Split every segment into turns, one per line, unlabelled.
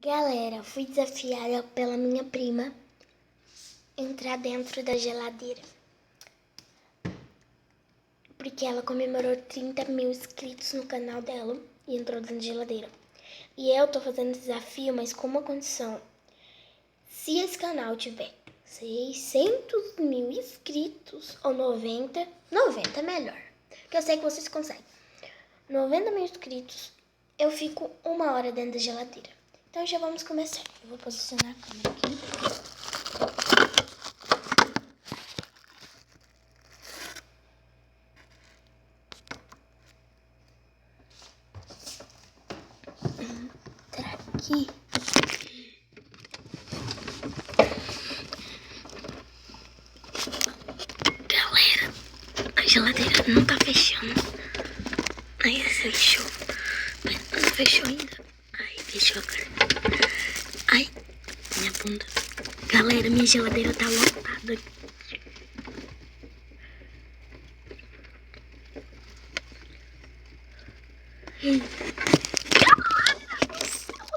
Galera, fui desafiada pela minha prima entrar dentro da geladeira. Porque ela comemorou 30 mil inscritos no canal dela e entrou dentro da geladeira. E eu tô fazendo desafio, mas com uma condição. Se esse canal tiver 600 mil inscritos, ou 90 é melhor, que eu sei que vocês conseguem. 90 mil inscritos, eu fico 1 hora dentro da geladeira. Então já vamos começar. Eu vou posicionar a câmera aqui. Entrar aqui. Galera, a geladeira não tá fechando. Aí fechou. Não fechou ainda. Aí fechou agora. Ai, minha bunda. Galera, minha geladeira tá lotada. Eu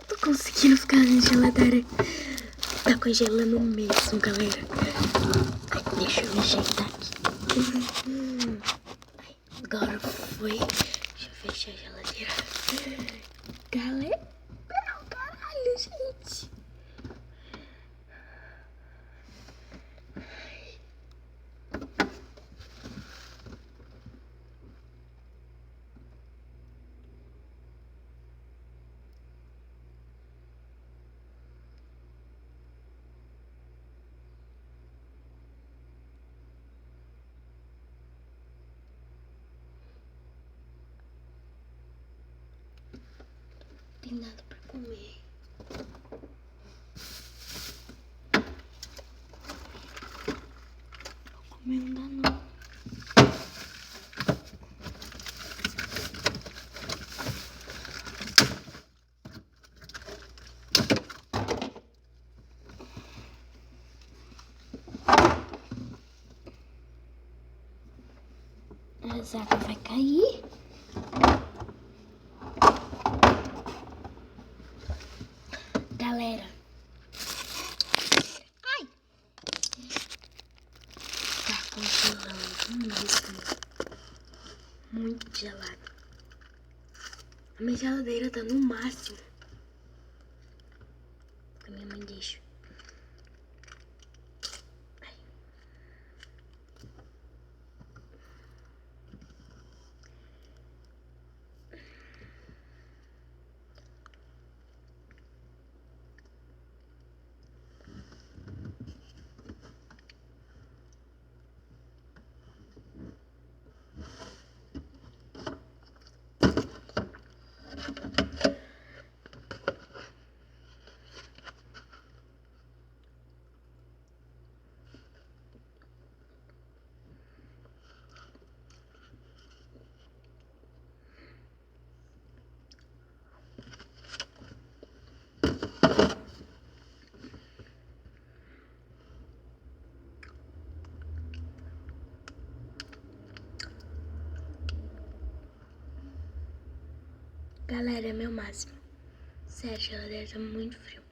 tô conseguindo ficar na geladeira. Tá congelando mesmo, galera. Ai, deixa eu me ajeitar aqui. Agora foi. Deixa eu fechar a geladeira. Galera, caralho, gente. Não tem nada pra comer. Comer não dá não. A zaga vai cair. Galera. Ai! Tá congelando mesmo. Muito gelado. A minha geladeira tá no máximo. A minha mãe deixa. Galera, é meu máximo. Sério, a geladeira tá muito frio.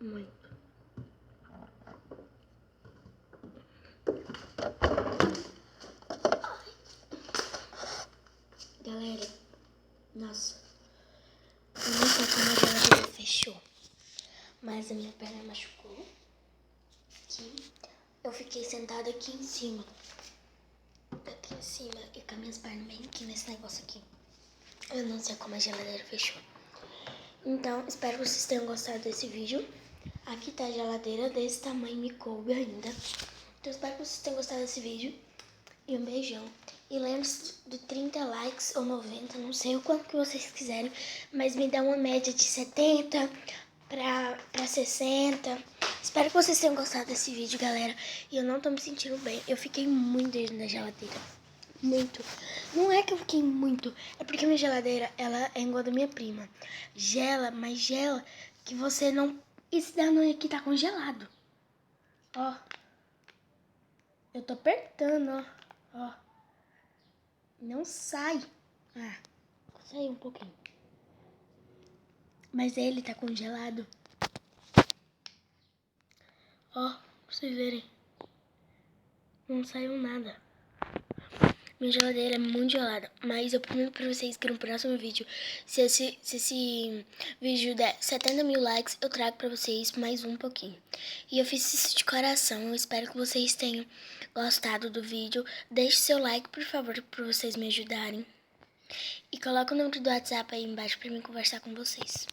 Muito. Galera, nossa. Eu não sei como a geladeira fechou. Mas a minha perna machucou. Aqui. Eu fiquei sentada aqui em cima. Aqui em cima. E com as minhas pernas bem aqui nesse negócio aqui. Eu não sei como a geladeira fechou. Então, espero que vocês tenham gostado desse vídeo. Aqui tá a geladeira desse tamanho, me coube ainda. Então, espero que vocês tenham gostado desse vídeo. E um beijão. E lembre-se de 30 likes ou 90, não sei o quanto que vocês quiserem. Mas me dá uma média de 70 pra 60. Espero que vocês tenham gostado desse vídeo, galera. E eu não tô me sentindo bem. Eu fiquei muito dentro da geladeira. Muito. Não é que eu fiquei muito. É porque minha geladeira, ela é igual a da minha prima. Gela, mas gela que você não... Esse dano aqui tá congelado. Ó. Eu tô apertando, ó. Ó. Não sai. Ah, saiu um pouquinho. Mas ele tá congelado. Ó, pra vocês verem. Não saiu nada. Minha geladeira é muito gelada. Mas eu prometo pra vocês que no próximo vídeo, se esse vídeo der 70 mil likes, eu trago pra vocês mais um pouquinho. E eu fiz isso de coração. Eu espero que vocês tenham gostado do vídeo. Deixe seu like, por favor, pra vocês me ajudarem. E coloca o número do WhatsApp aí embaixo pra mim conversar com vocês.